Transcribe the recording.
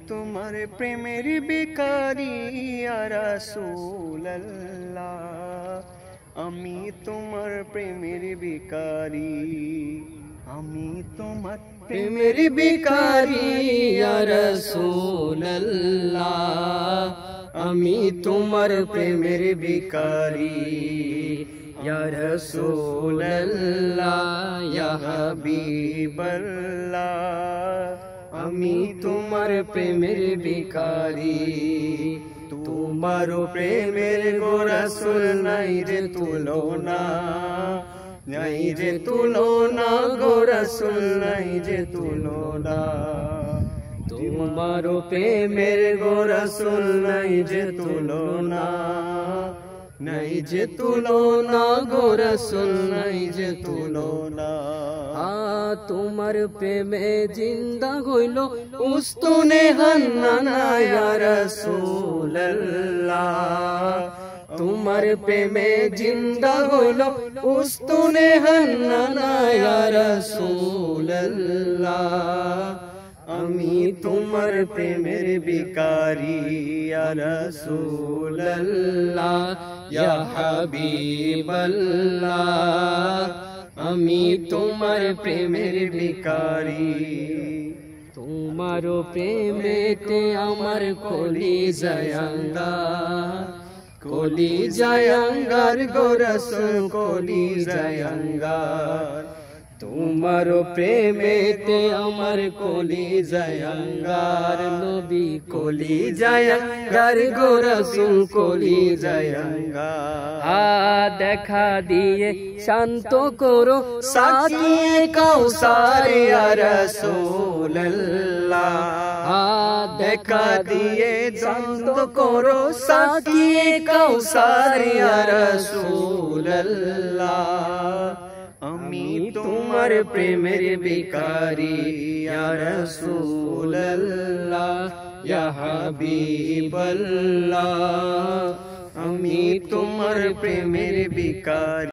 তোমার প্রেমের ভিখারি ইয়া রাসূলুল্লাহ, আমি তোমার প্রেমের ভিখারি, আমি তোমার প্রেমের ভিখারি ইয়া রাসূলুল্লাহ, আমি তোমার প্রেমের ভিখারি। ইয়া রাসূলুল্লাহ, ইয়া হাবিবাল্লাহ, আমি তোমার প্রেমের ভিখারি। তোমার প্রেমের গো রাসূল নাই যে তুলনা, নাই যে তুলনা গো রাসূল নাই যে তুলনা। তোমার প্রেমের গো রাসূল নাই যে তুলনা, নাই যে তুলনা গো রাসূল নাই যে তুলনা। তোমার প্রেমে জিন্দা হইল উস্তুনে হান্নানা ইয়া রাসূলুল্লাহ, তোমার প্রেমে জিন্দা হইল উস্তুনে হান্নানা ইয়া রাসূলুল্লাহ, আমি তোমার প্রেমের ভিখারি ইয়া রাসূলুল্লাহ, ইয়া হাবিবাল্লাহ, আমি তোমার প্রেমের ভিখারি। তোমার প্রেমেতে আমার কলিজায় আঙ্গার, কলিজায় আঙ্গার গো রাসূল কলিজায় আঙ্গার। তোমার প্রেমেতে আমার কলিজায় আঙ্গার, নবী কলিজায় আঙ্গার গো রাসূল কলিজায় আঙ্গার। দেখা দিয়ে শান্ত করো সাকিয়ে কাউসার ইয়া রাসূলুল্লাহ, দেখা দিয়ে শান্ত করো সাকিয়ে কাউসার ইয়া রাসূলুল্লাহ, আমি তোমার প্রেমের ভিখারি ইয়া রাসূলুল্লাহ, ইয়া হাবিবাল্লাহ, আমি তোমার প্রেমের ভিখারি।